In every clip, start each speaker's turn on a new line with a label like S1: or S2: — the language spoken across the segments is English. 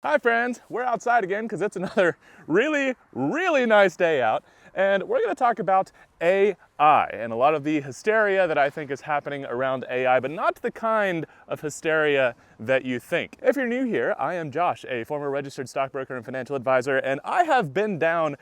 S1: Hi friends, we're outside again because it's another really nice day out, and we're going to talk about AI and a lot of the hysteria that I think is happening around AI, but not the kind of hysteria that you think. If you're new here, I am Josh, a former registered stockbroker and financial advisor, and I have been down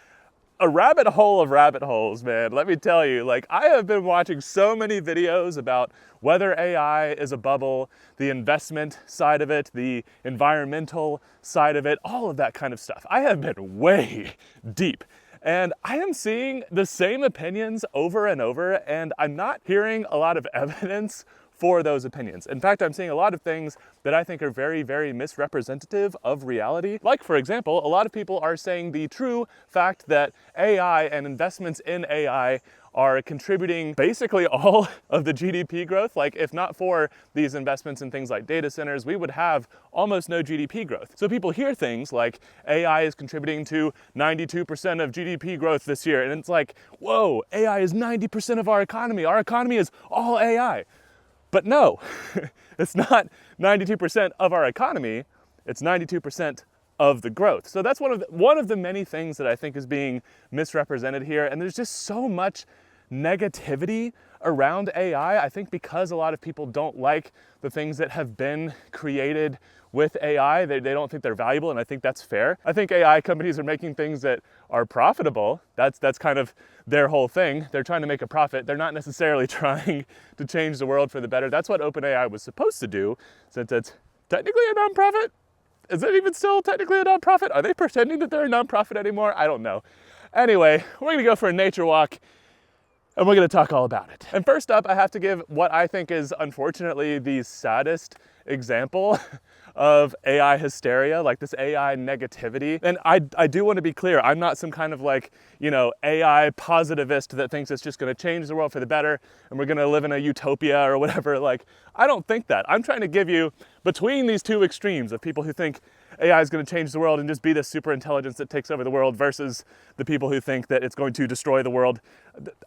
S1: a rabbit hole of rabbit holes, man. Let me tell you, like, I have been watching so many videos about whether AI is a bubble, the investment side of it, the environmental side of it, all of that kind of stuff. I have been way deep. And I am seeing the same opinions over and over, and I'm not hearing a lot of evidence for those opinions. In fact, I'm seeing a lot of things that I think are very misrepresentative of reality. Like, for example, a lot of people are saying the true fact that AI and investments in AI are contributing basically all of the GDP growth. Like, if not for these investments in things like data centers, we would have almost no GDP growth. So people hear things like AI is contributing to 92% of GDP growth this year, and it's like, whoa, AI is 90% of our economy. Our economy is all AI. But no, it's not 92% of our economy, it's 92% of the growth. So that's one of the many things that I think is being misrepresented here, and there's just so much negativity around AI. I think because a lot of people don't like the things that have been created with AI, they don't think they're valuable, and I think that's fair. I think AI companies are making things that are profitable. That's kind of their whole thing. They're trying to make a profit. They're not necessarily trying to change the world for the better. That's what OpenAI was supposed to do, since it's technically a nonprofit. Is it even still technically a nonprofit? Are they pretending that they're a nonprofit anymore? I don't know. Anyway, we're gonna go for a nature walk, and we're gonna talk all about it. And first up, I have to give what I think is unfortunately the saddest example of AI hysteria, like this AI negativity. And I do want to be clear, I'm not some kind of like, AI positivist that thinks it's just gonna change the world for the better and we're gonna live in a utopia or whatever. Like, I don't think that. I'm trying to give you between these two extremes of people who think AI is gonna change the world and just be this super intelligence that takes over the world versus the people who think that it's going to destroy the world.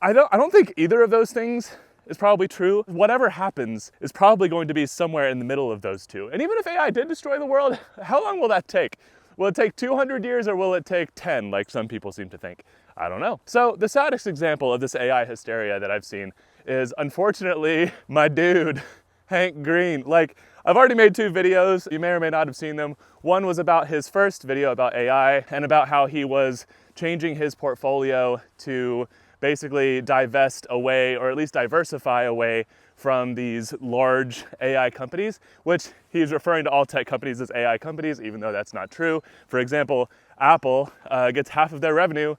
S1: I don't think either of those things is probably true. Whatever happens is probably going to be somewhere in the middle of those two. And even if AI did destroy the world, how long will that take? Will it take 200 years or will it take 10, like some people seem to think? I don't know. So the saddest example of this AI hysteria that I've seen is, unfortunately, my dude, Hank Green. Like, I've already made 2 videos. You may or may not have seen them. One was about his first video about AI and about how he was changing his portfolio to basically divest away, or at least diversify away from these large AI companies, which he's referring to all tech companies as AI companies, even though that's not true. For example, Apple gets half of their revenue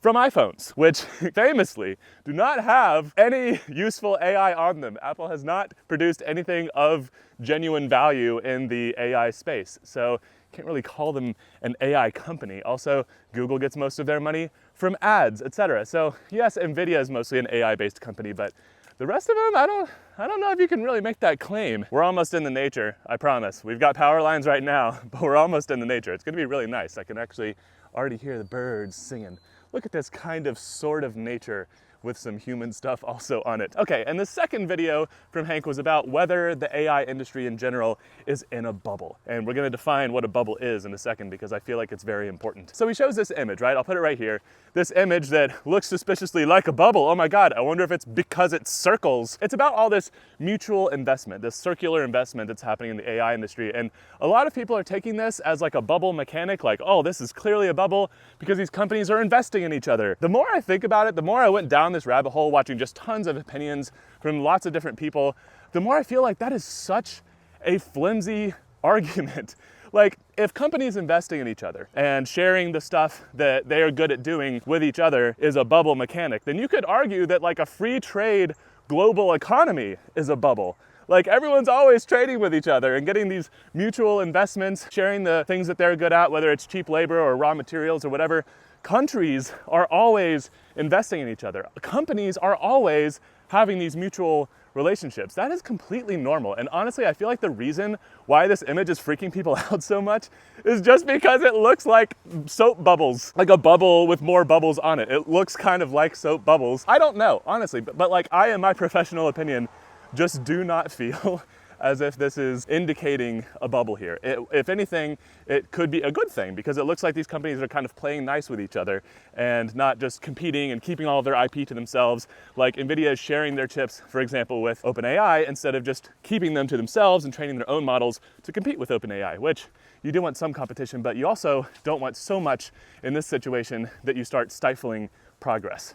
S1: from iPhones, which famously do not have any useful AI on them. Apple has not produced anything of genuine value in the AI space. So can't really call them an AI company. Also, Google gets most of their money from ads, etc. So yes, Nvidia is mostly an AI-based company, but the rest of them, I don't know if you can really make that claim. We're almost in the nature, I promise. We've got power lines right now, but we're almost in the nature. It's gonna be really nice. I can actually already hear the birds singing. Look at this kind of sort of nature with some human stuff also on it. Okay, and the second video from Hank was about whether the AI industry in general is in a bubble. And we're gonna define what a bubble is in a second because I feel like it's very important. So he shows this image, right? I'll put it right here. This image that looks suspiciously like a bubble. Oh my God, I wonder if it's because it circles. It's about all this mutual investment, this circular investment that's happening in the AI industry. And a lot of people are taking this as like a bubble mechanic, like, oh, this is clearly a bubble because these companies are investing in each other. The more I think about it, the more I went down this rabbit hole watching just tons of opinions from lots of different people, the more I feel like that is such a flimsy argument. Like, if companies investing in each other and sharing the stuff that they are good at doing with each other is a bubble mechanic, then you could argue that like a free trade global economy is a bubble. Like, everyone's always trading with each other and getting these mutual investments, sharing the things that they're good at, whether it's cheap labor or raw materials or whatever. Countries are always investing in each other. Companies are always having these mutual relationships. That is completely normal. And honestly, I feel like the reason why this image is freaking people out so much is just because it looks like soap bubbles, like a bubble with more bubbles on it. It looks kind of like soap bubbles. I don't know, honestly, but like, I, in my professional opinion, just do not feel as if this is indicating a bubble here. If anything, it could be a good thing because it looks like these companies are kind of playing nice with each other and not just competing and keeping all of their IP to themselves, like NVIDIA is sharing their chips, for example, with OpenAI, instead of just keeping them to themselves and training their own models to compete with OpenAI, which you do want some competition, but you also don't want so much in this situation that you start stifling progress.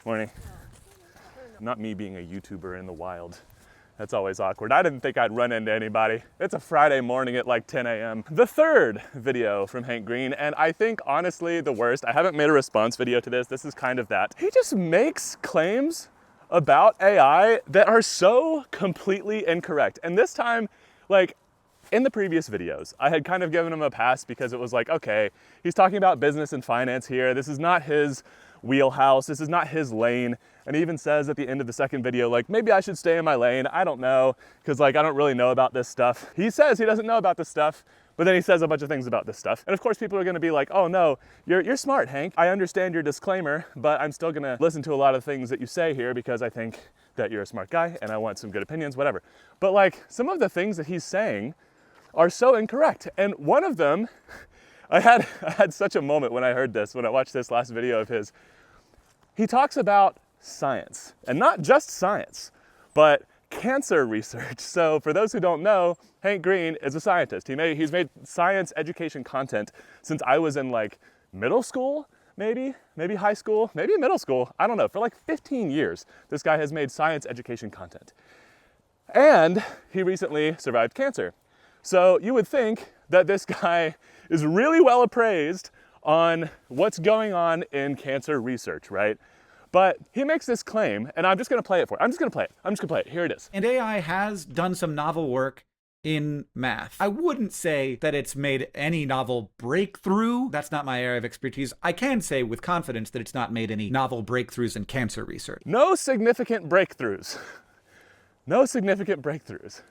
S1: Morning. Not me being a YouTuber in the wild. That's always awkward. I didn't think I'd run into anybody. It's a Friday morning at like 10 a.m. The third video from Hank Green, and I think honestly the worst. I haven't made a response video to this. This is kind of that. He just makes claims about AI that are so completely incorrect. And this time, like, in the previous videos, I had kind of given him a pass because it was like, okay, he's talking about business and finance here. This is not his wheelhouse. This is not his lane. And he even says at the end of the second video, like, maybe I should stay in my lane. I don't know, because like, I don't really know about this stuff. He says he doesn't know about this stuff, but then he says a bunch of things about this stuff. And of course, people are gonna be like, oh no, you're smart, Hank. I understand your disclaimer, but I'm still gonna listen to a lot of things that you say here because I think that you're a smart guy and I want some good opinions, whatever. But like, some of the things that he's saying are so incorrect. And one of them, I had such a moment when I heard this, when I watched this last video of his. He talks about science, and not just science, but cancer research. So for those who don't know, Hank Green is a scientist. He's made science education content since I was in like middle school, maybe high school, maybe middle school. I don't know, for like 15 years, this guy has made science education content. And he recently survived cancer. So you would think that this guy is really well appraised on what's going on in cancer research, right? But he makes this claim, and I'm just gonna play it for you. I'm just gonna play it. Here it is.
S2: And AI has done some novel work in math. I wouldn't say that it's made any novel breakthrough. That's not my area of expertise. I can say with confidence that it's not made any novel breakthroughs in cancer research.
S1: No significant breakthroughs. No significant breakthroughs.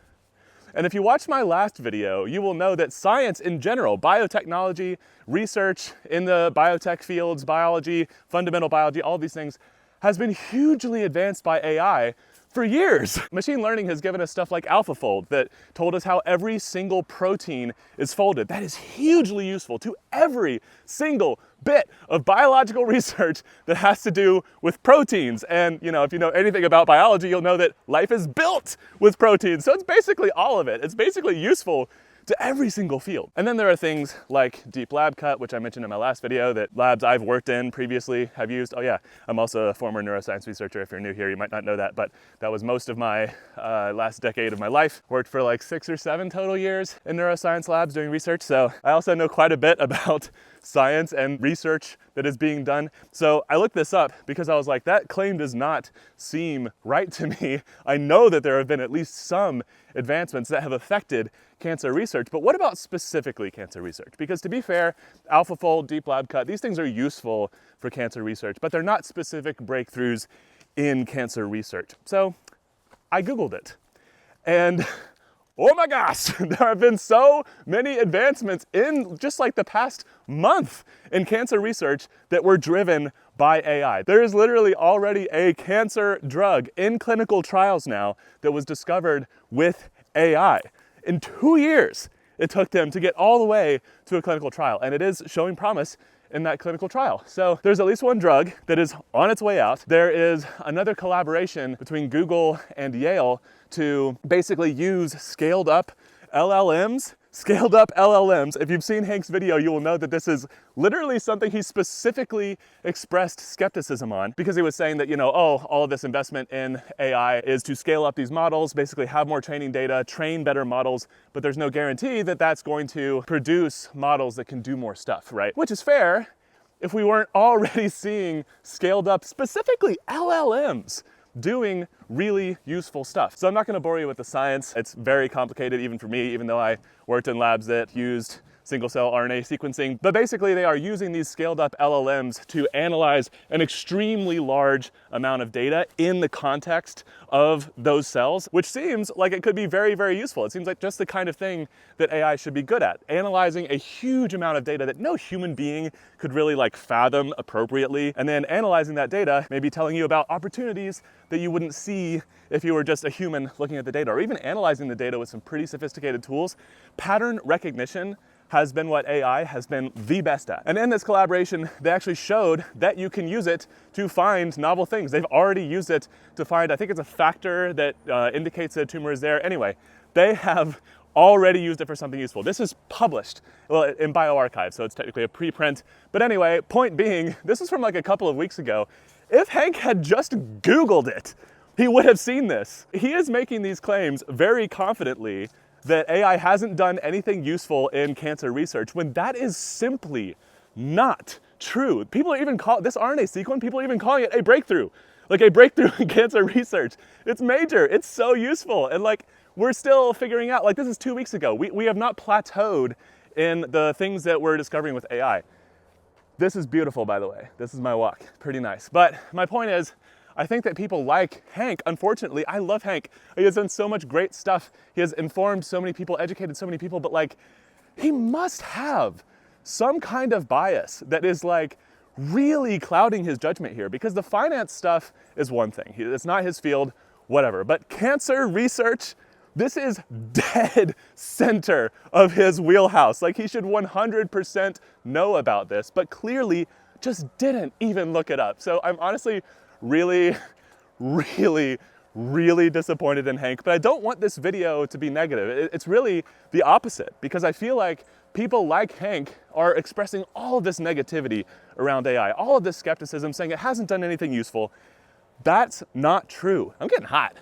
S1: And if you watch my last video, you will know that science in general, biotechnology, research in the biotech fields, biology, fundamental biology, all these things, has been hugely advanced by AI for years. Machine learning has given us stuff like AlphaFold that told us how every single protein is folded. That is hugely useful to every single bit of biological research that has to do with proteins. And you know, if you know anything about biology, you'll know that life is built with proteins. So it's basically all of it. It's basically useful to every single field. And then there are things like Deep Lab Cut, which I mentioned in my last video, that labs I've worked in previously have used. Oh yeah, I'm also a former neuroscience researcher. If you're new here, you might not know that, but that was most of my last decade of my life. Worked for like 6 or 7 total years in neuroscience labs doing research. So I also know quite a bit about science and research that is being done. So I looked this up because I was like, that claim does not seem right to me. I know that there have been at least some advancements that have affected cancer research, but what about specifically cancer research? Because to be fair, AlphaFold, Deep Lab Cut, these things are useful for cancer research, but they're not specific breakthroughs in cancer research. So I Googled it, and oh my gosh, there have been so many advancements in just like the past month in cancer research that were driven by AI. There is literally already a cancer drug in clinical trials now that was discovered with AI. In 2 years, it took them to get all the way to a clinical trial, and it is showing promise in that clinical trial. So there's at least one drug that is on its way out. There is another collaboration between Google and Yale to basically use scaled up LLMs. If you've seen Hank's video, you will know that this is literally something he specifically expressed skepticism on, because he was saying that, you know, oh, all of this investment in AI is to scale up these models, basically have more training data, train better models, but there's no guarantee that that's going to produce models that can do more stuff, right? Which is fair if we weren't already seeing scaled up, specifically LLMs, doing really useful stuff. So I'm not gonna bore you with the science. It's very complicated even for me, even though I worked in labs that used single-cell RNA sequencing. But basically, they are using these scaled-up LLMs to analyze an extremely large amount of data in the context of those cells, which seems like it could be very, very useful. It seems like just the kind of thing that AI should be good at, analyzing a huge amount of data that no human being could really like fathom appropriately, and then analyzing that data, maybe telling you about opportunities that you wouldn't see if you were just a human looking at the data, or even analyzing the data with some pretty sophisticated tools. Pattern recognition has been what AI has been the best at. And in this collaboration, they actually showed that you can use it to find novel things. They've already used it to find, I think it's a factor that indicates that a tumor is there. Anyway, they have already used it for something useful. This is published, well, in bioRxiv, so it's technically a preprint. But anyway, point being, this is from like a couple of weeks ago. If Hank had just Googled it, he would have seen this. He is making these claims very confidently that AI hasn't done anything useful in cancer research, when that is simply not true. People are even calling this RNA sequence, people are even calling it a breakthrough. Like a breakthrough in cancer research. It's major, it's so useful. And like, we're still figuring out, like this is 2 weeks ago. We have not plateaued in the things that we're discovering with AI. This is beautiful, by the way. This is my walk, pretty nice. But my point is, I think that people like Hank, unfortunately, I love Hank. He has done so much great stuff. He has informed so many people, educated so many people, but like, he must have some kind of bias that is like really clouding his judgment here, because the finance stuff is one thing. It's not his field, whatever. But cancer research, this is dead center of his wheelhouse. Like, he should 100% know about this, but clearly just didn't even look it up. So I'm honestly really disappointed in Hank, but I don't want this video to be negative. It's really the opposite, because I feel like people like Hank are expressing all of this negativity around AI, all of this skepticism, saying it hasn't done anything useful. That's not true. I'm getting hot.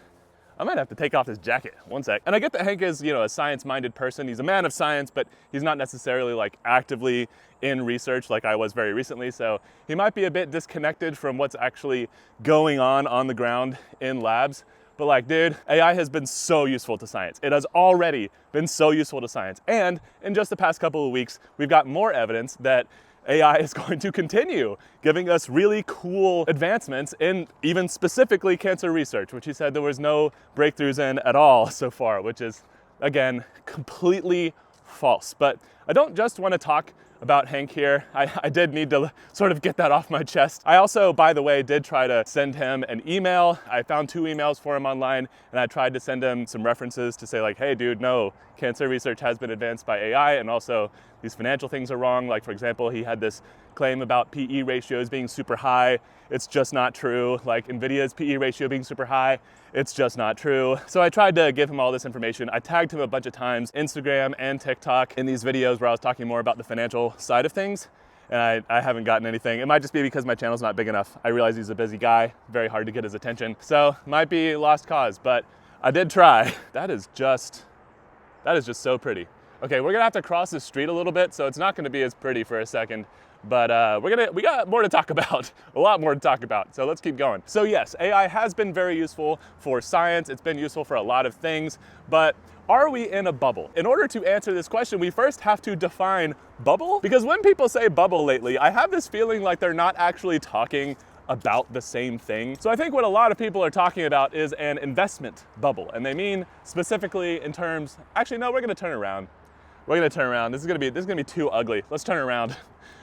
S1: I might have to take off this jacket, one sec. And I get that Hank is, you know, a science-minded person. He's a man of science, but he's not necessarily like actively in research like I was very recently. So he might be a bit disconnected from what's actually going on the ground in labs. But like, dude, AI has been so useful to science. It has already been so useful to science. And in just the past couple of weeks, we've got more evidence that AI is going to continue giving us really cool advancements in even specifically cancer research, which he said there was no breakthroughs in at all so far, which is, again, completely false. But I don't just want to talk about Hank here. I did need to sort of get that off my chest. I also, by the way, did try to send him an email. I found 2 emails for him online, and I tried to send him some references to say like, hey dude, no, cancer research has been advanced by AI, and also these financial things are wrong. Like, for example, he had this claim about PE ratios being super high. It's just not true. Like, NVIDIA's PE ratio being super high, it's just not true. So I tried to give him all this information. I tagged him a bunch of times, Instagram and TikTok, in these videos where I was talking more about the financial side of things, and I haven't gotten anything. It might just be because my channel's not big enough. I realize he's a busy guy, very hard to get his attention. So might be lost cause, but I did try. That is just so pretty. Okay, we're gonna have to cross the street a little bit, so it's not gonna be as pretty for a second, but we got more to talk about, a lot more to talk about, so let's keep going. So yes, AI has been very useful for science, it's been useful for a lot of things, but are we in a bubble? In order to answer this question, we first have to define bubble, because when people say bubble lately, I have this feeling like they're not actually talking about the same thing. So I think what a lot of people are talking about is an investment bubble, and they mean specifically in terms, actually no, we're gonna turn around. We're gonna turn around. This is gonna be too ugly. Let's turn around.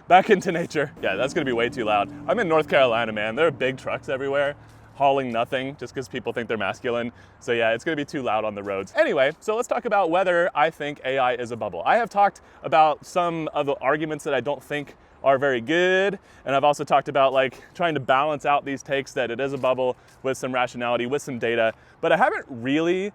S1: Back into nature. Yeah, that's gonna be way too loud. I'm in North Carolina, man. There are big trucks everywhere, hauling nothing just because people think they're masculine. So yeah, it's gonna be too loud on the roads. Anyway, so let's talk about whether I think AI is a bubble. I have talked about some of the arguments that I don't think are very good, and I've also talked about like trying to balance out these takes that it is a bubble with some rationality, with some data, but I haven't really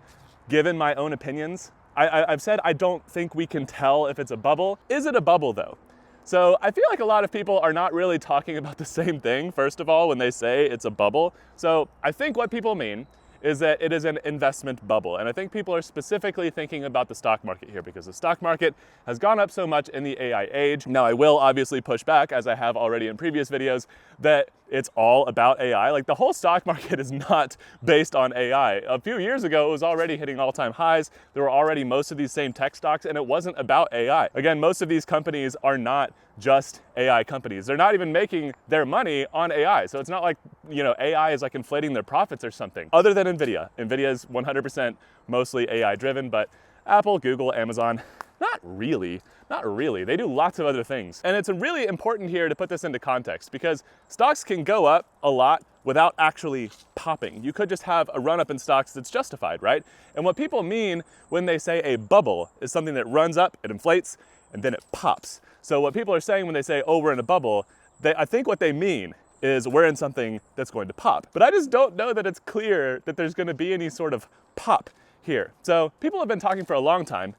S1: given my own opinions. I've said I don't think we can tell if it's a bubble. Is it a bubble though? So I feel like a lot of people are not really talking about the same thing, first of all, when they say it's a bubble. So I think what people mean is that it is an investment bubble. And I think people are specifically thinking about the stock market here, because the stock market has gone up so much in the AI age. Now, I will obviously push back, as I have already in previous videos, that it's all about AI. Like the whole stock market is not based on AI. A few years ago, it was already hitting all-time highs. There were already most of these same tech stocks, and it wasn't about AI. Again, most of these companies are not just AI companies. They're not even making their money on AI. So it's not like, AI is like inflating their profits or something. Other than NVIDIA. NVIDIA is 100% mostly AI driven, but Apple, Google, Amazon, not really. Not really. They do lots of other things. And it's really important here to put this into context because stocks can go up a lot without actually popping. You could just have a run up in stocks that's justified, right? And what people mean when they say a bubble is something that runs up, it inflates, and then it pops. So what people are saying when they say, oh, we're in a bubble, I think what they mean is we're in something that's going to pop. But I just don't know that it's clear that there's going to be any sort of pop here. So people have been talking for a long time.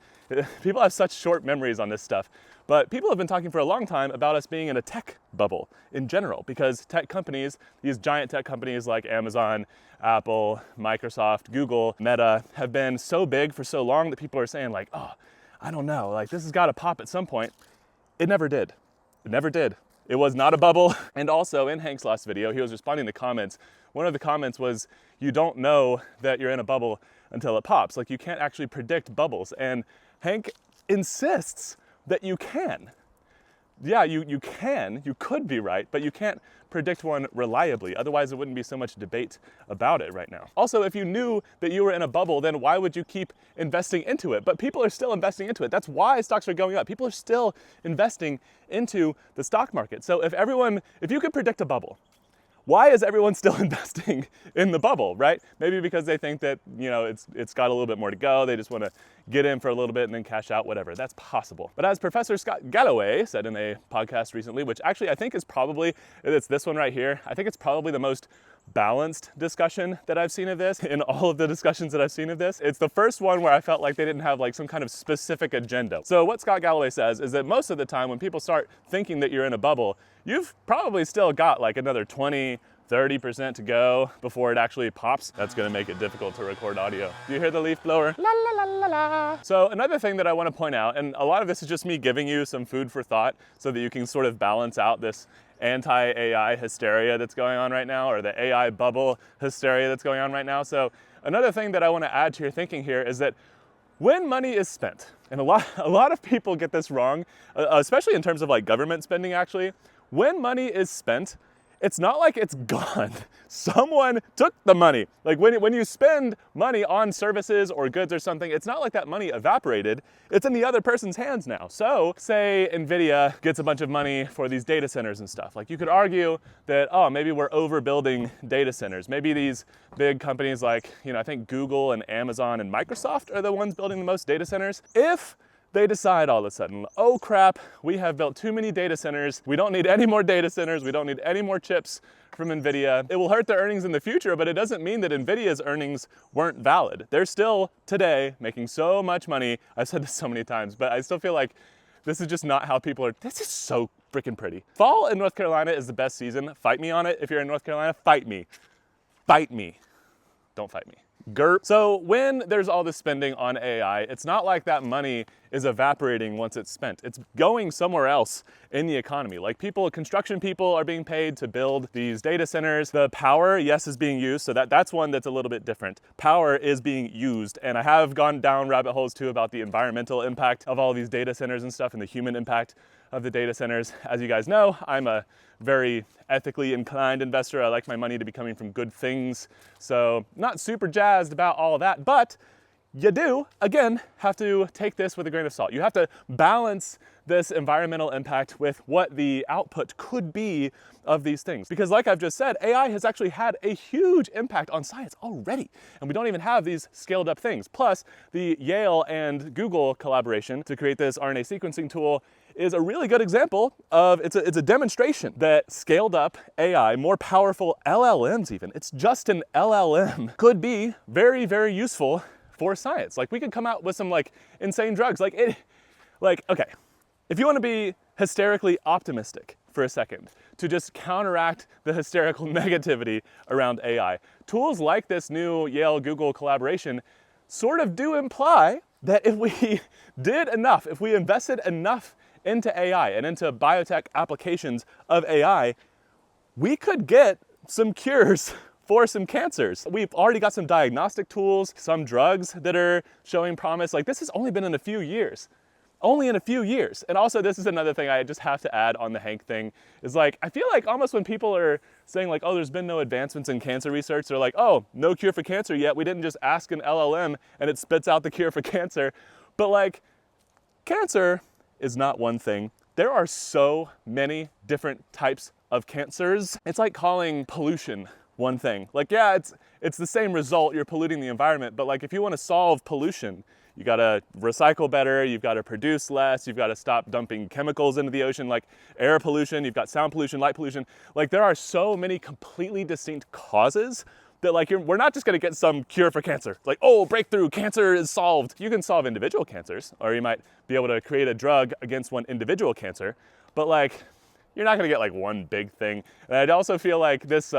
S1: People have such short memories on this stuff, but people have been talking for a long time about us being in a tech bubble in general because tech companies, these giant tech companies like Amazon, Apple, Microsoft, Google, Meta have been so big for so long that people are saying like, oh, I don't know, like this has got to pop at some point. It never did. It never did. It was not a bubble. And also in Hank's last video, he was responding to comments. One of the comments was, you don't know that you're in a bubble until it pops. Like you can't actually predict bubbles. And Hank insists that you can. Yeah, you can, you could be right, but you can't predict one reliably. Otherwise, there wouldn't be so much debate about it right now. Also, if you knew that you were in a bubble, then why would you keep investing into it? But people are still investing into it. That's why stocks are going up. People are still investing into the stock market. So if you could predict a bubble, why is everyone still investing in the bubble, right? Maybe because they think that, it's got a little bit more to go. They just want to get in for a little bit and then cash out, whatever. That's possible. But as Professor Scott Galloway said in a podcast recently, which actually I think it's this one right here. I think it's probably the most balanced discussion that I've seen of this in all of the discussions that I've seen of this. It's the first one where I felt like they didn't have like some kind of specific agenda. So what Scott Galloway says is that most of the time when people start thinking that you're in a bubble, you've probably still got like another 20-30% to go before it actually pops. That's gonna make it difficult to record audio. Do you hear the leaf blower? La la la la la. So another thing that I wanna point out, and a lot of this is just me giving you some food for thought so that you can sort of balance out this anti-AI hysteria that's going on right now, or the AI bubble hysteria that's going on right now. So another thing that I wanna add to your thinking here is that when money is spent, and a lot of people get this wrong, especially in terms of like government spending actually, when money is spent, it's not like it's gone. Someone took the money. Like when you spend money on services or goods or something, it's not like that money evaporated. It's in the other person's hands now. So say NVIDIA gets a bunch of money for these data centers and stuff. Like you could argue that, oh, maybe we're overbuilding data centers. Maybe these big companies like, I think Google and Amazon and Microsoft are the ones building the most data centers. If they decide all of a sudden, oh crap, we have built too many data centers. We don't need any more data centers. We don't need any more chips from NVIDIA. It will hurt their earnings in the future, but it doesn't mean that NVIDIA's earnings weren't valid. They're still today making so much money. I've said this so many times, but I still feel like this is just not how people are. This is so freaking pretty. Fall in North Carolina is the best season. Fight me on it. If you're in North Carolina, fight me. Fight me. Don't fight me. GERP. So when there's all this spending on AI, it's not like that money is evaporating once it's spent. It's going somewhere else in the economy. Like construction people are being paid to build these data centers. The power, yes, is being used. So that's one that's a little bit different. Power is being used. And I have gone down rabbit holes too about the environmental impact of all these data centers and stuff and the human impact of the data centers. As you guys know, I'm a very ethically inclined investor. I like my money to be coming from good things. So not super jazzed about all of that, but you do, again, have to take this with a grain of salt. You have to balance this environmental impact with what the output could be of these things. Because like I've just said, AI has actually had a huge impact on science already. And we don't even have these scaled up things. Plus, the Yale and Google collaboration to create this RNA sequencing tool is a really good example of, it's a demonstration that scaled up AI, more powerful LLMs even, it's just an LLM, could be very, very useful for science. Like we could come out with some like insane drugs. Okay, if you want to be hysterically optimistic for a second to just counteract the hysterical negativity around AI, tools like this new Yale-Google collaboration sort of do imply that if we did enough, if we invested enough into AI and into biotech applications of AI, we could get some cures for some cancers. We've already got some diagnostic tools, some drugs that are showing promise. Like, this has only been in a few years. Only in a few years. And also, this is another thing I just have to add on the Hank thing, is like, I feel like almost when people are saying like, oh, there's been no advancements in cancer research, they're like, oh, no cure for cancer yet. We didn't just ask an LLM and it spits out the cure for cancer. But like, cancer is not one thing. There are so many different types of cancers. It's like calling pollution one thing. Like, yeah, it's the same result, you're polluting the environment, but like if you want to solve pollution, you gotta recycle better, you've gotta produce less, you've gotta stop dumping chemicals into the ocean, like air pollution, you've got sound pollution, light pollution. Like, there are so many completely distinct causes that like we're not just gonna get some cure for cancer. Like, oh, breakthrough, cancer is solved. You can solve individual cancers, or you might be able to create a drug against one individual cancer, but like, you're not gonna get like one big thing. And I'd also feel like this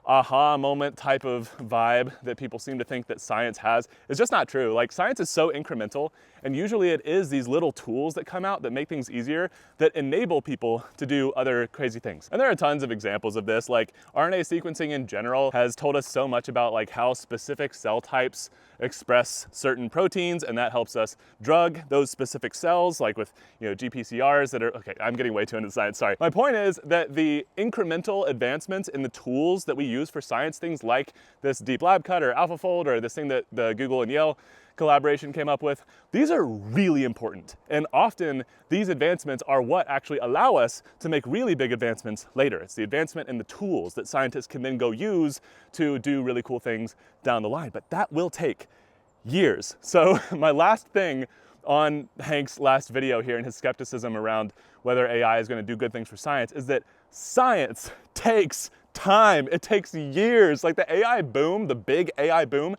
S1: aha moment type of vibe that people seem to think that science has is just not true. Like, science is so incremental, and usually it is these little tools that come out that make things easier, that enable people to do other crazy things. And there are tons of examples of this. Like, RNA sequencing in general has told us so much about like how specific cell types express certain proteins, and that helps us drug those specific cells, like with, you know, GPCRs that are, okay, I'm getting way too into science, sorry. My point is that the incremental advancements in the tools that we use for science, things like this Deep Lab Cut or AlphaFold or this thing that the Google and Yale collaboration came up with, these are really important. And often these advancements are what actually allow us to make really big advancements later. It's the advancement in the tools that scientists can then go use to do really cool things down the line. But that will take years. So my last thing on Hank's last video here and his skepticism around whether AI is going to do good things for science is that science takes time. It takes years. Like, the AI boom, the big AI boom,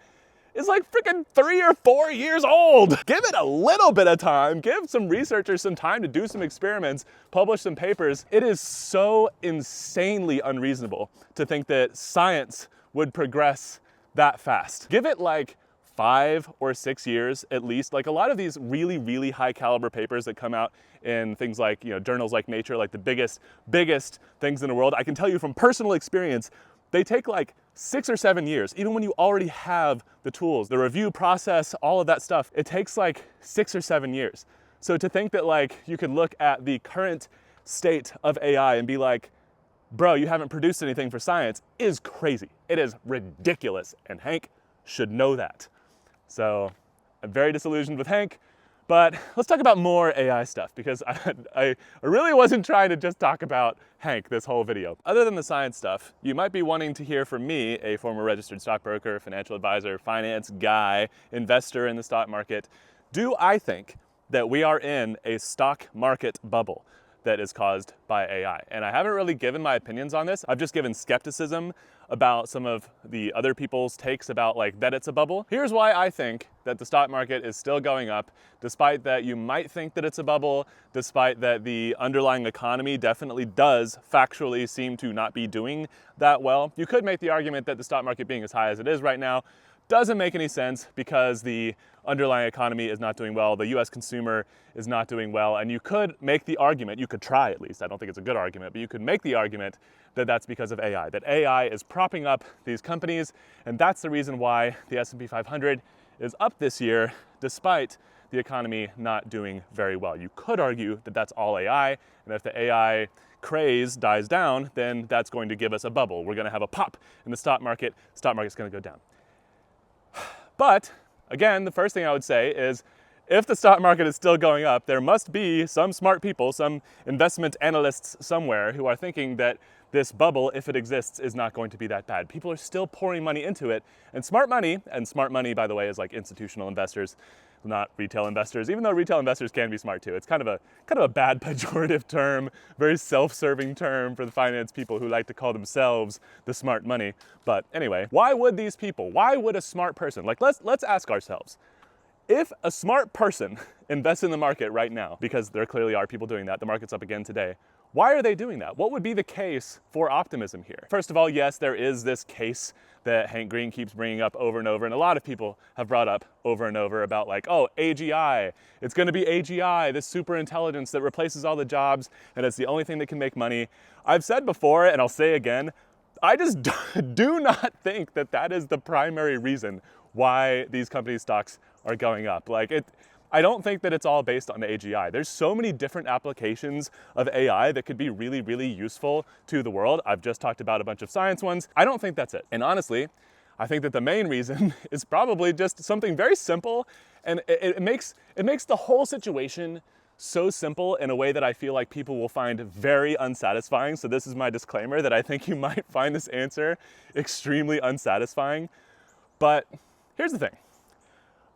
S1: is like freaking 3 or 4 years old. Give it a little bit of time. Give some researchers some time to do some experiments, publish some papers. It is so insanely unreasonable to think that science would progress that fast. Give it like 5 or 6 years at least. Like, a lot of these really, really high caliber papers that come out in things like, you know, journals like Nature, like the biggest things in the world, I can tell you from personal experience, they take like 6 or 7 years, even when you already have the tools, the review process, all of that stuff, it takes like 6 or 7 years. So to think that like you could look at the current state of AI and be like, bro, you haven't produced anything for science, is crazy. It is ridiculous, and Hank should know that. So I'm very disillusioned with Hank, but let's talk about more AI stuff, because I really wasn't trying to just talk about Hank this whole video. Other than the science stuff, you might be wanting to hear from me, a former registered stockbroker, financial advisor, finance guy, investor in the stock market. Do I think that we are in a stock market bubble that is caused by AI? And I haven't really given my opinions on this. I've just given skepticism about some of the other people's takes about like that it's a bubble. Here's why I think that the stock market is still going up, despite that you might think that it's a bubble, despite that the underlying economy definitely does factually seem to not be doing that well. You could make the argument that the stock market being as high as it is right now doesn't make any sense because the underlying economy is not doing well, the US consumer is not doing well, and you could make the argument, you could try at least, I don't think it's a good argument, but you could make the argument that that's because of AI, that AI is propping up these companies, and that's the reason why the S&P 500 is up this year, despite the economy not doing very well. You could argue that that's all AI, and if the AI craze dies down, then that's going to give us a bubble. We're gonna have a pop in the stock market's gonna go down. But again, the first thing I would say is, if the stock market is still going up, there must be some smart people, some investment analysts somewhere who are thinking that this bubble, if it exists, is not going to be that bad. People are still pouring money into it, and smart money, by the way, is like institutional investors, not retail investors, even though retail investors can be smart too. It's kind of a bad pejorative term, very self-serving term for the finance people who like to call themselves the smart money. But anyway, why would these people, why would a smart person, like let's ask ourselves, If a smart person invests in the market right now, because there clearly are people doing that, the market's up again today, why are they doing that? What would be the case for optimism here? First of all, yes, there is this case that Hank Green keeps bringing up over and over, and a lot of people have brought up over and over about like, oh, AGI, it's gonna be AGI, this super intelligence that replaces all the jobs, and it's the only thing that can make money. I've said before, and I'll say again, I just do not think that that is the primary reason why these companies' stocks are going up. I don't think that it's all based on AGI. There's so many different applications of AI that could be really, really useful to the world. I've just talked about a bunch of science ones. I don't think that's it. And honestly, I think that the main reason is probably just something very simple, and it makes the whole situation so simple in a way that I feel like people will find very unsatisfying. So this is my disclaimer that I think you might find this answer extremely unsatisfying. But here's the thing.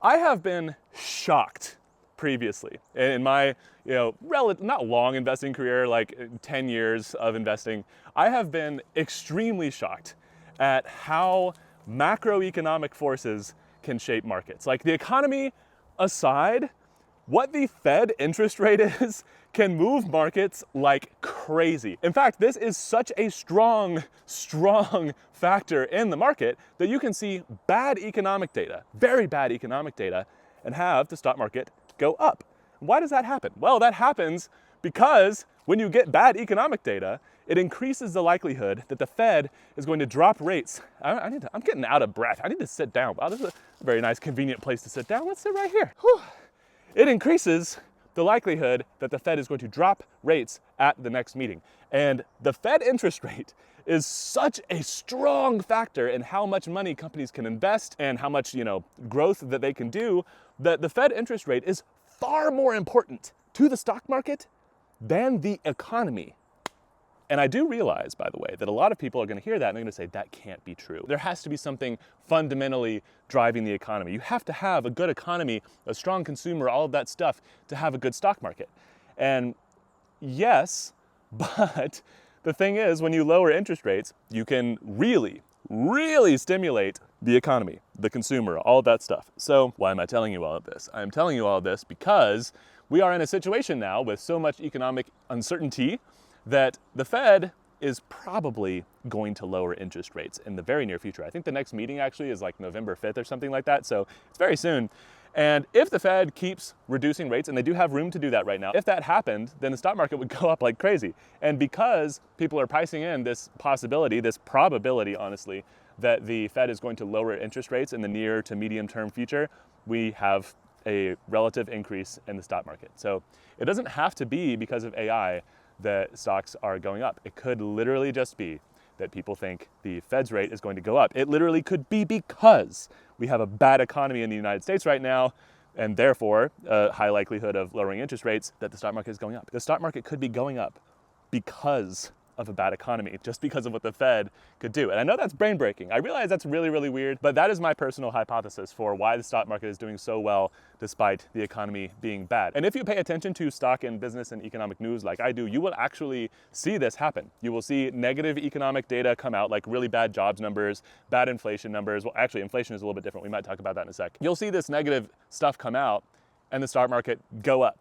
S1: I have been shocked previously in my, not long investing career, like 10 years of investing. I have been extremely shocked at how macroeconomic forces can shape markets. Like, the economy aside, what the Fed interest rate is can move markets like crazy. In fact, this is such a strong factor in the market that you can see bad economic data, very bad economic data, and have the stock market go up. Why does that happen? Well, that happens because when you get bad economic data, it increases the likelihood that the Fed is going to drop rates. I'm getting out of breath. I need to sit down. Wow, this is a very nice, convenient place to sit down. Let's sit right here. Whew. It increases the likelihood that the Fed is going to drop rates at the next meeting. And the Fed interest rate is such a strong factor in how much money companies can invest and how much, growth that they can do, that the Fed interest rate is far more important to the stock market than the economy. And I do realize, by the way, that a lot of people are going to hear that and they're going to say, that can't be true. There has to be something fundamentally driving the economy. You have to have a good economy, a strong consumer, all of that stuff to have a good stock market. And yes, but the thing is, when you lower interest rates, you can really stimulate the economy, the consumer, all of that stuff. So why am I telling you all of this? I'm telling you all of this because we are in a situation now with so much economic uncertainty that the Fed is probably going to lower interest rates in the very near future. I think the next meeting actually is like November 5th or something like that, so it's very soon. And if the Fed keeps reducing rates, and they do have room to do that right now, if that happened, then the stock market would go up like crazy. And because people are pricing in this possibility, this probability, honestly, that the Fed is going to lower interest rates in the near to medium term future, we have a relative increase in the stock market. So it doesn't have to be because of AI that stocks are going up. It could literally just be that people think the Fed's rate is going to go up. It literally could be because we have a bad economy in the United States right now, and therefore a high likelihood of lowering interest rates, that the stock market is going up. The stock market could be going up because of a bad economy, just because of what the Fed could do. And I know that's brain breaking. I realize that's really weird, but that is my personal hypothesis for why the stock market is doing so well despite the economy being bad. And if you pay attention to stock and business and economic news like I do, you will actually see this happen. You will see negative economic data come out, like really bad jobs numbers, bad inflation numbers. Well, actually, inflation is a little bit different. We might talk about that in a sec. You'll see this negative stuff come out and the stock market go up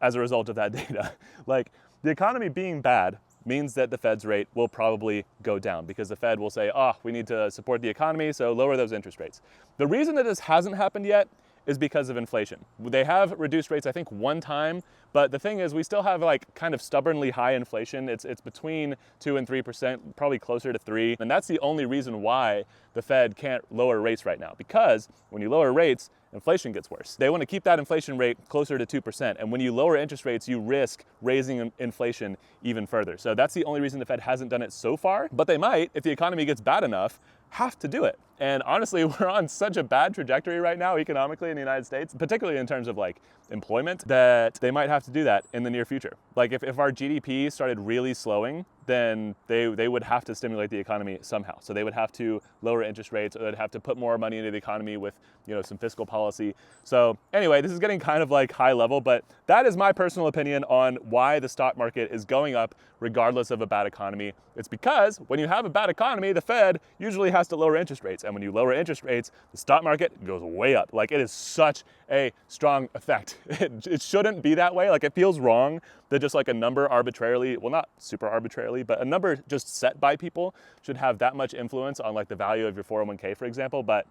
S1: as a result of that data. Like, the economy being bad means that the Fed's rate will probably go down because the Fed will say, we need to support the economy, so lower those interest rates. The reason that this hasn't happened yet is because of inflation. They have reduced rates, I think, one time, but the thing is, we still have like kind of stubbornly high inflation. It's between 2 and 3%, probably closer to 3. And that's the only reason why the Fed can't lower rates right now, because when you lower rates, inflation gets worse. They want to keep that inflation rate closer to 2%. And when you lower interest rates, you risk raising inflation even further. So that's the only reason the Fed hasn't done it so far, but they might, if the economy gets bad enough, have to do it. And honestly, we're on such a bad trajectory right now economically in the United States, particularly in terms of like employment, that they might have to do that in the near future. Like if our GDP started really slowing, then they would have to stimulate the economy somehow. So they would have to lower interest rates, or they'd have to put more money into the economy with, some fiscal policy. So anyway, this is getting kind of like high level, but that is my personal opinion on why the stock market is going up regardless of a bad economy. It's because when you have a bad economy, the Fed usually has has to lower interest rates. And when you lower interest rates, the stock market goes way up. Like, it is such a strong effect. It shouldn't be that way. Like, it feels wrong that just like a number arbitrarily, well, not super arbitrarily, but a number just set by people should have that much influence on like the value of your 401k, for example. But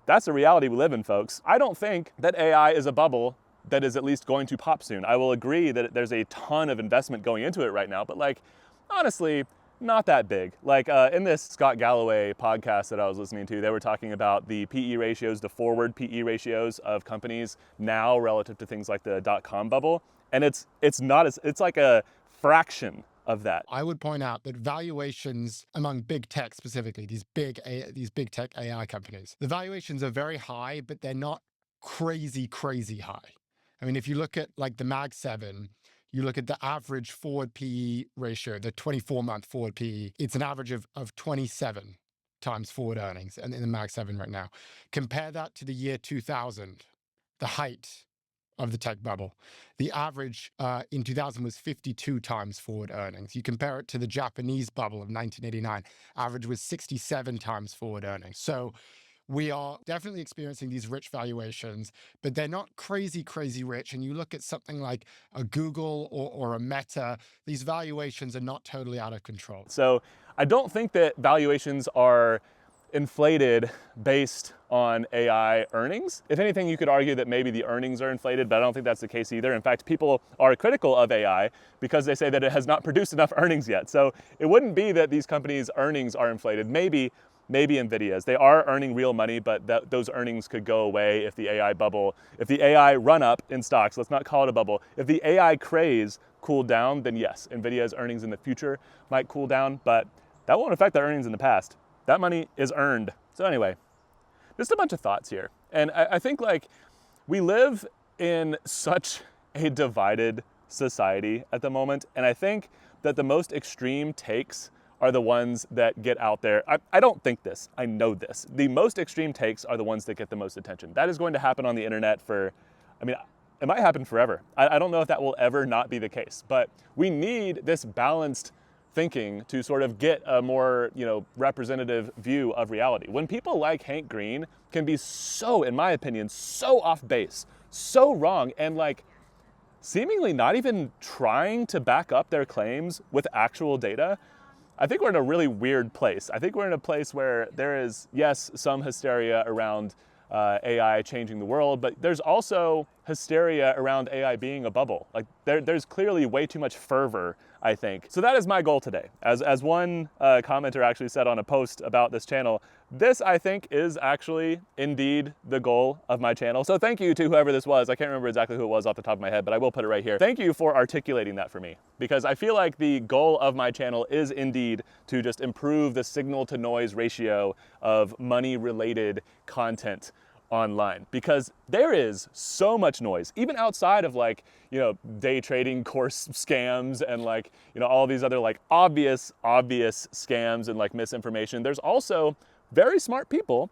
S1: that's the reality we live in, folks. I don't think that AI is a bubble that is at least going to pop soon. I will agree that there's a ton of investment going into it right now, but like, honestly, not that big. Like in this Scott Galloway podcast that I was listening to, they were talking about the PE ratios, the forward PE ratios of companies now relative to things like the .com bubble. And it's like a fraction of that.
S3: I would point out that valuations among big tech, specifically these big tech AI companies, the valuations are very high, but they're not crazy high. I mean, if you look at like the Mag 7, you look at the average forward PE ratio, the 24-month forward PE, it's an average of 27 times forward earnings in the Mag 7 right now. Compare that to the year 2000, the height of the tech bubble. The average in 2000 was 52 times forward earnings. You compare it to the Japanese bubble of 1989, average was 67 times forward earnings. So we are definitely experiencing these rich valuations, but they're not crazy rich. And you look at something like a Google or a Meta, these valuations are not totally out of control.
S1: So I don't think that valuations are inflated based on AI earnings. If anything, you could argue that maybe the earnings are inflated, but I don't think that's the case either. In fact, people are critical of AI because they say that it has not produced enough earnings yet. So it wouldn't be that these companies' earnings are inflated. Maybe Nvidia's. They are earning real money, but those earnings could go away if the AI bubble, if the AI run up in stocks, let's not call it a bubble. If the AI craze cooled down, then yes, Nvidia's earnings in the future might cool down, but that won't affect their earnings in the past. That money is earned. So anyway, just a bunch of thoughts here. And I think like we live in such a divided society at the moment. And I think that the most extreme takes are the ones that get out there. I don't think this, I know this. The most extreme takes are the ones that get the most attention. That is going to happen on the internet for, I mean, it might happen forever. I don't know if that will ever not be the case, but we need this balanced thinking to sort of get a more, representative view of reality. When people like Hank Green can be so, in my opinion, so off base, so wrong, and like seemingly not even trying to back up their claims with actual data, I think we're in a really weird place. I think we're in a place where there is, yes, some hysteria around AI changing the world, but there's also hysteria around AI being a bubble. Like there's clearly way too much fervor, I think. So that is my goal today. As one commenter actually said on a post about this channel, this I think is actually indeed the goal of my channel. So thank you to whoever this was. I can't remember exactly who it was off the top of my head, but I will put it right here. Thank you for articulating that for me, because I feel like the goal of my channel is indeed to just improve the signal to noise ratio of money related content online, because there is so much noise, even outside of like, day trading course scams and like, all these other like obvious scams and like misinformation. There's also very smart people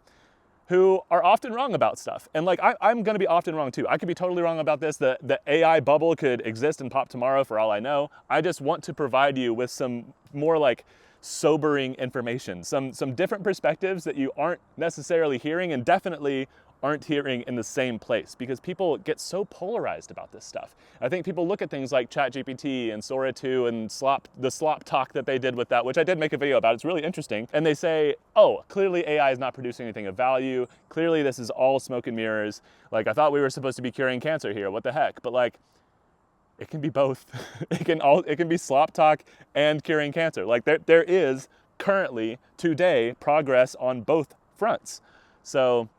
S1: who are often wrong about stuff. And like, I'm gonna be often wrong too. I could be totally wrong about this. The AI bubble could exist and pop tomorrow for all I know. I just want to provide you with some more like sobering information, some different perspectives that you aren't necessarily hearing, and definitely aren't hearing in the same place, because people get so polarized about this stuff. I think people look at things like ChatGPT and Sora 2 and the slop talk that they did with that, which I did make a video about. It's really interesting. And they say, oh, clearly AI is not producing anything of value. Clearly this is all smoke and mirrors. Like, I thought we were supposed to be curing cancer here. What the heck? But like, it can be both. It can be slop talk and curing cancer. Like there is currently today progress on both fronts. So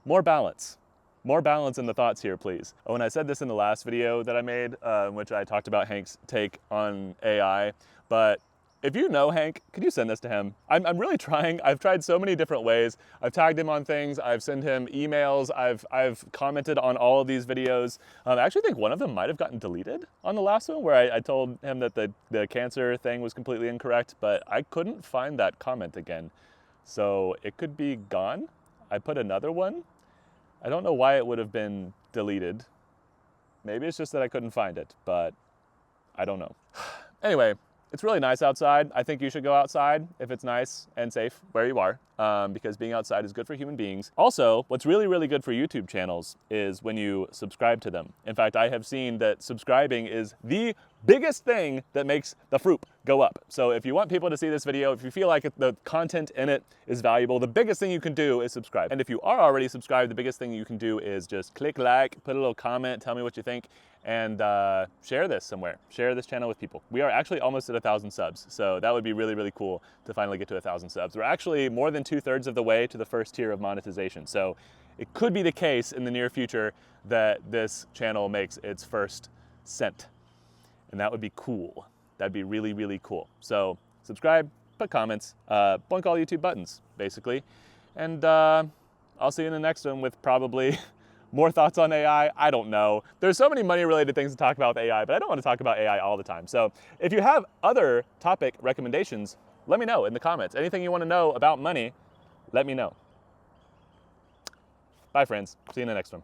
S1: more balance in the thoughts here, please. Oh, and I said this in the last video that I made, in which I talked about Hank's take on AI, but if you know Hank, could you send this to him? I'm really trying. I've tried so many different ways. I've tagged him on things. I've sent him emails. I've commented on all of these videos. I actually think one of them might have gotten deleted on the last one, where I told him that the cancer thing was completely incorrect, but I couldn't find that comment again. So it could be gone. I put another one. I don't know why it would have been deleted. Maybe it's just that I couldn't find it, but I don't know. Anyway, It's really nice outside. I think you should go outside if it's nice and safe where you are, because being outside is good for human beings. Also, what's really, really good for YouTube channels is when you subscribe to them. In fact, I have seen that subscribing is the biggest thing that makes the fruit go up. So if you want people to see this video, if you feel like the content in it is valuable, the biggest thing you can do is subscribe. And if you are already subscribed, the biggest thing you can do is just click like, put a little comment, tell me what you think, and share this somewhere. Share this channel with people. We are actually almost at 1,000 subs, so that would be really, really cool to finally get to 1,000 subs. We're actually more than 2/3 of the way to the first tier of monetization, so it could be the case in the near future that this channel makes its first cent, and that would be cool. That'd be really, really cool. So subscribe, put comments, blink all YouTube buttons, basically, and I'll see you in the next one with probably more thoughts on AI. I don't know. There's so many money-related things to talk about with AI, but I don't want to talk about AI all the time. So if you have other topic recommendations, let me know in the comments. Anything you want to know about money, let me know. Bye, friends. See you in the next one.